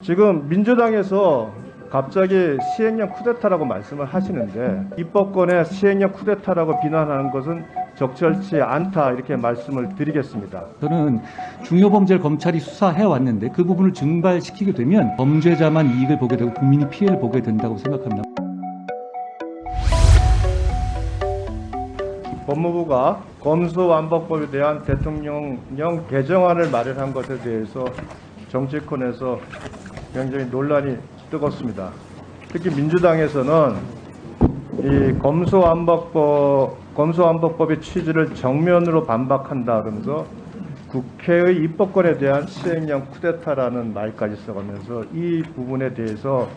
지금 민주당에서 갑자기 시행령 쿠데타라고 말씀을 하시는데 입법권의 시행령 쿠데타라고 비난하는 것은 적절치 않다 이렇게 말씀을 드리겠습니다. 저는 중요범죄를 검찰이 수사해 왔는데 그 부분을 증발시키게 되면 범죄자만 이익을 보게 되고 국민이 피해를 보게 된다고 생각합니다. 법무부가 검수완박법에 대한 대통령령 개정안을 마련한 것에 대해서 정치권에서 굉장히 논란이 뜨겁습니다. 특히 민주당에서는 이 검수완박법의 취지를 정면으로 반박한다 그러면서 국회의 입법권에 대한 시행령 쿠데타라는 말까지 써가면서 이 부분에 대해서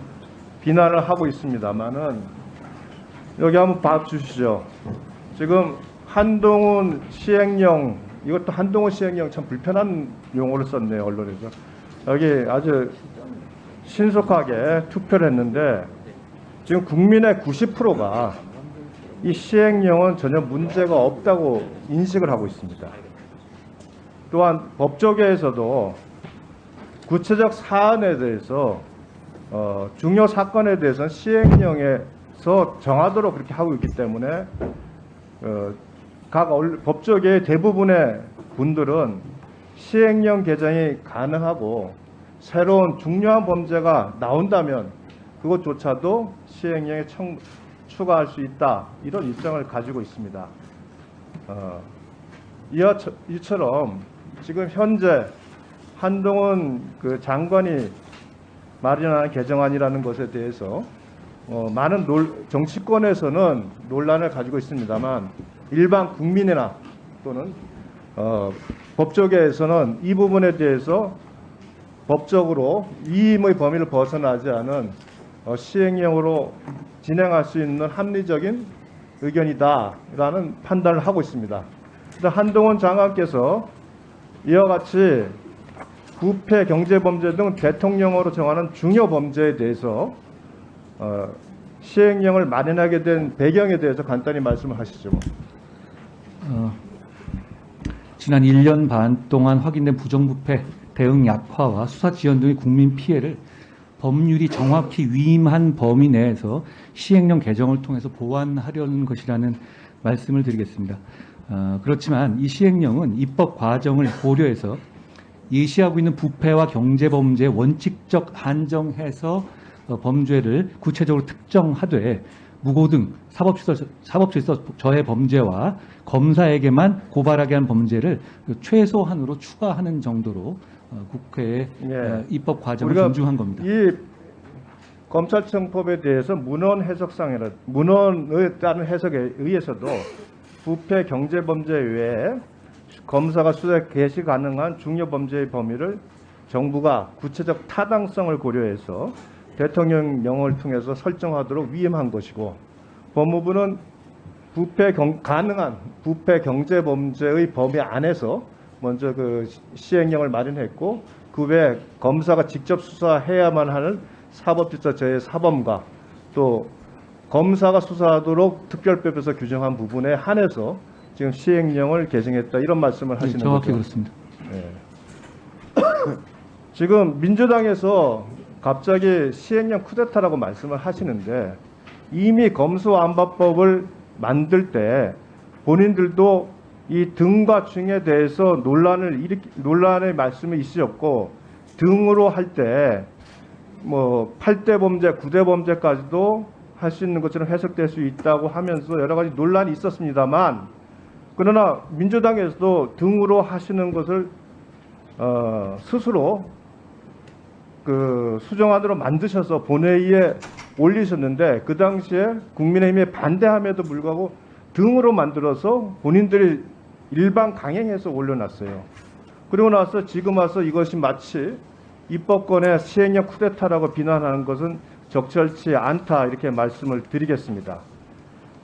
비난을 하고 있습니다만은 여기 한번 봐주시죠. 지금 한동훈 시행령, 이것도 한동훈 시행령 참 불편한 용어를 썼네요, 언론에서. 여기 아주 신속하게 투표를 했는데 지금 국민의 90%가 이 시행령은 전혀 문제가 없다고 인식을 하고 있습니다. 또한 법조계에서도 구체적 사안에 대해서 중요 사건에 대해서는 시행령에서 정하도록 그렇게 하고 있기 때문에 각 법조계의 대부분의 분들은 시행령 개정이 가능하고 새로운 중요한 범죄가 나온다면 그것조차도 시행령에 추가할 수 있다 이런 입장을 가지고 있습니다. 이처럼 지금 현재 한동훈 장관이 마련한 개정안이라는 것에 대해서 많은 정치권에서는 논란을 가지고 있습니다만 일반 국민이나 또는 법조계에서는 이 부분에 대해서 법적으로 위임의 범위를 벗어나지 않은 시행령으로 진행할 수 있는 합리적인 의견이다라는 판단을 하고 있습니다. 한동훈 장관께서 이와 같이 부패, 경제범죄 등 대통령으로 정하는 중요 범죄에 대해서 시행령을 마련하게 된 배경에 대해서 간단히 말씀을 하시죠. 지난 1년 반 동안 확인된 부정부패 대응 약화와 수사 지연 등의 국민 피해를 법률이 정확히 위임한 범위 내에서 시행령 개정을 통해서 보완하려는 것이라는 말씀을 드리겠습니다. 그렇지만 이 시행령은 입법 과정을 고려해서 예시하고 있는 부패와 경제범죄 원칙적 한정해서 범죄를 구체적으로 특정하되 무고 등 사법질서 저해 범죄와 검사에게만 고발하게 한 범죄를 최소한으로 추가하는 정도로 국회의 입법 과정을 존중한 겁니다. 이 검찰청법에 대해서 문헌에 따른 해석에 의해서도 부패 경제범죄 외에 검사가 수사 개시 가능한 중요범죄의 범위를 정부가 구체적 타당성을 고려해서 대통령령을 통해서 설정하도록 위임한 것이고 법무부는 가능한 부패 경제범죄의 범위 안에서 먼저 시행령을 마련했고 그 외에 검사가 직접 수사해야만 하는 사법질서 저해 사범과 또 검사가 수사하도록 특별법에서 규정한 부분에 한해서 지금 시행령을 개정했다 이런 말씀을 하시는 정확히 거죠. 그렇습니다. 네. 지금 민주당에서 갑자기 시행령 쿠데타라고 말씀을 하시는데 이미 검수완박법을 만들 때 본인들도 이 등과 중에 대해서 논란의 말씀이 있으셨고 등으로 할 때 뭐 8대 범죄, 9대 범죄까지도 할 수 있는 것처럼 해석될 수 있다고 하면서 여러 가지 논란이 있었습니다만 그러나 민주당에서도 등으로 하시는 것을 스스로 수정안으로 만드셔서 본회의에 올리셨는데 그 당시에 국민의힘에 반대함에도 불구하고 등으로 만들어서 본인들이 일반 강행해서 올려놨어요. 그리고 나서 지금 와서 이것이 마치 입법권의 시행령 쿠데타라고 비난하는 것은 적절치 않다 이렇게 말씀을 드리겠습니다.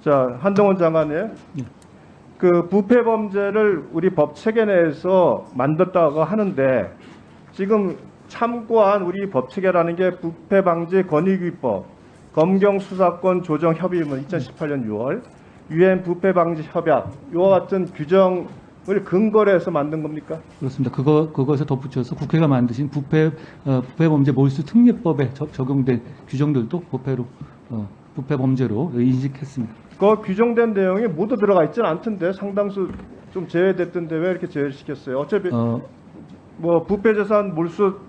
자, 한동훈 장관님, 부패 범죄를 우리 법 체계 내에서 만들었다고 하는데 지금 참고한 우리 법 체계라는 게 부패방지 권익위법, 검경수사권 조정협의문 2018년 6월, UN 부패방지 협약 이와 같은 규정 근거로 해서 만든 겁니까? 그렇습니다. 그것에 덧붙여서 국회가 만드신 부패범죄 몰수 특례법에 적용된 규정들도 부패범죄로 인식했습니다. 그 규정된 내용이 모두 들어가 있지는 않던데 상당수 좀 제외됐던데 왜 이렇게 제외시켰어요? 어차피 뭐 부패재산 몰수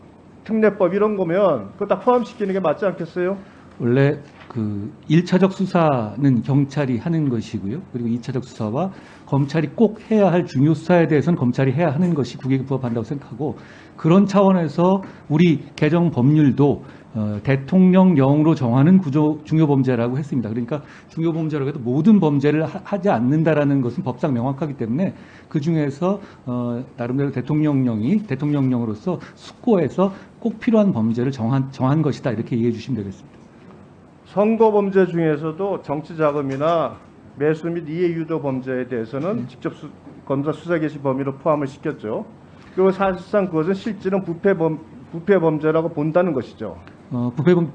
특례법 이런 거면 그거 다 포함시키는 게 맞지 않겠어요? 원래 그 1차적 수사는 경찰이 하는 것이고요. 그리고 2차적 수사와 검찰이 꼭 해야 할 중요 수사에 대해서는 검찰이 해야 하는 것이 국익에 부합한다고 생각하고, 그런 차원에서 우리 개정 법률도 대통령령으로 정하는 중요 범죄라고 했습니다. 그러니까 중요 범죄라고 해도 모든 범죄를 하지 않는다라는 것은 법상 명확하기 때문에 그 중에서 나름대로 대통령령으로서 숙고해서 꼭 필요한 범죄를 정한 것이다, 이렇게 이해해 주시면 되겠습니다. 선거 범죄 중에서도 정치 자금이나 매수 및 이해 유도 범죄에 대해서는 직접 검사 수사 개시 범위로 포함을 시켰죠. 그리고 사실상 그것은 실질은 부패 범죄라고 본다는 것이죠.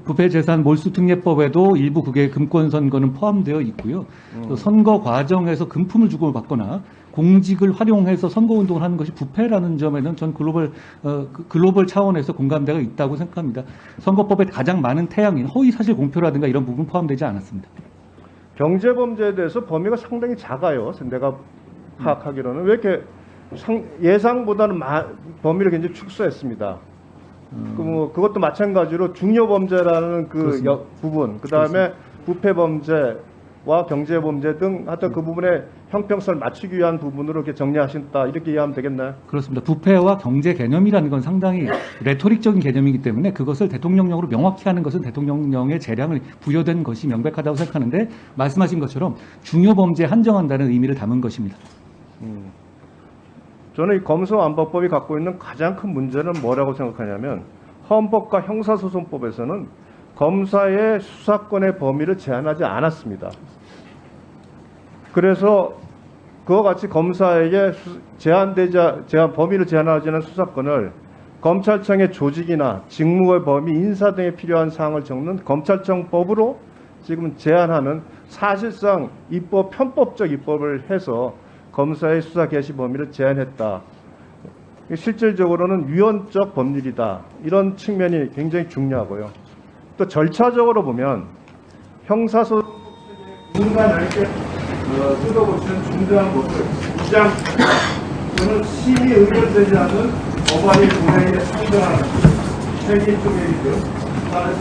부패재산 몰수특례법에도 일부 그게 금권 선거는 포함되어 있고요. 또 선거 과정에서 금품을 주고받거나 공직을 활용해서 선거운동을 하는 것이 부패라는 점에는 전 글로벌 차원에서 공감대가 있다고 생각합니다. 선거법에 가장 많은 태양인 허위사실 공표라든가 이런 부분 포함되지 않았습니다. 경제범죄에 대해서 범위가 상당히 작아요. 내가 파악하기로는. 왜 이렇게 예상보다는 범위를 굉장히 축소했습니다. 그것도 마찬가지로 중요범죄라는 부분, 그 다음에 부패범죄와 경제범죄 등 하여튼 그 부분에 형평성을 맞추기 위한 부분으로 이렇게 정리하신다, 이렇게 이해하면 되겠나요? 그렇습니다. 부패와 경제 개념이라는 건 상당히 레토릭적인 개념이기 때문에 그것을 대통령령으로 명확히 하는 것은 대통령령의 재량을 부여된 것이 명백하다고 생각하는데, 말씀하신 것처럼 중요범죄에 한정한다는 의미를 담은 것입니다. 저는 이 검소완박법이 갖고 있는 가장 큰 문제는 뭐라고 생각하냐면, 헌법과 형사소송법에서는 검사의 수사권의 범위를 제한하지 않았습니다. 그래서 그와 같이 검사에게 범위를 제한하지 않은 수사권을 검찰청의 조직이나 직무의 범위, 인사 등에 필요한 사항을 적는 검찰청법으로 지금 제한하는, 사실상 편법적 입법을 해서 검사의 수사 개시 범위를 제한했다. 실질적으로는 위헌적 법률이다. 이런 측면이 굉장히 중요하고요. 또 절차적으로 보면 형사소송 누군가 넓게 뜯어보시는 중대한 것을 이장 또는 심의 의결되지 않는 법안이 본회의에 상정하는 세계 쪽이죠.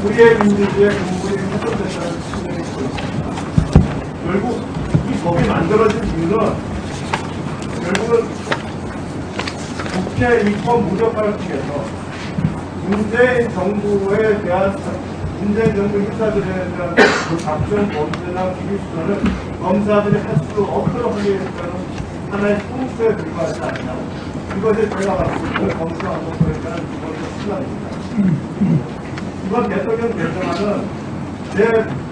우리의 민주주의의 근본이 훼손된다는 측면이 있습니다. 결국 이 법이 만들어진 이유는 결국은 국회 입법 무력화를 통해서 문재인 정부 인사들에 대한 각종 범죄나 비리 수사를 검사들이 할 수 없도록 하기 위해서는 하나의 통수에 불과하지 않냐. 이것이 저희가 갖고 있는 검사완박법에 대한 두 번째 수단입니다. 이번 대통령 개정안은 제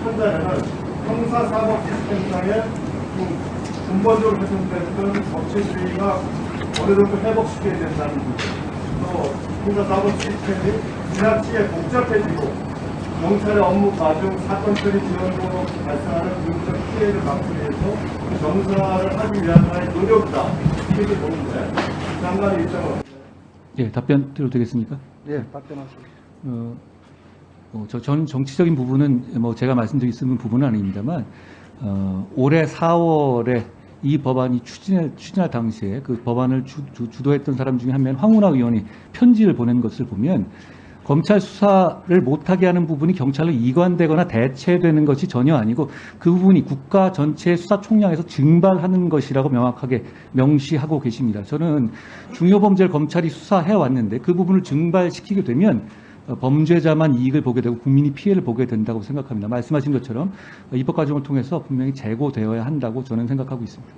판단에는 형사사법 시스템상의 근본적으로 훼손됐던 법치주의가 어느 정도 회복시켜야 된다는 부분, 또 형사사법 시스템이 지나치게 복잡해지고 경찰의 업무 과정, 사건 처리 지연으로 발생하는 의무적 피해를 막기 위해서 정사를 하기 위한 하나의 노력이다, 이렇게 보는데 장관의 입장은? 예, 답변 드려도 되겠습니까? 예, 답변하세요. 전 정치적인 부분은 제가 말씀드릴 수 있는 부분은 아닙니다만, 올해 4월에 이 법안이 추진할 당시에 그 법안을 주도했던 사람 중에 한 명, 황운하 의원이 편지를 보낸 것을 보면, 검찰 수사를 못하게 하는 부분이 경찰로 이관되거나 대체되는 것이 전혀 아니고 그 부분이 국가 전체의 수사 총량에서 증발하는 것이라고 명확하게 명시하고 계십니다. 저는 중요 범죄를 검찰이 수사해 왔는데 그 부분을 증발시키게 되면 범죄자만 이익을 보게 되고 국민이 피해를 보게 된다고 생각합니다. 말씀하신 것처럼 입법 과정을 통해서 분명히 재고되어야 한다고 저는 생각하고 있습니다.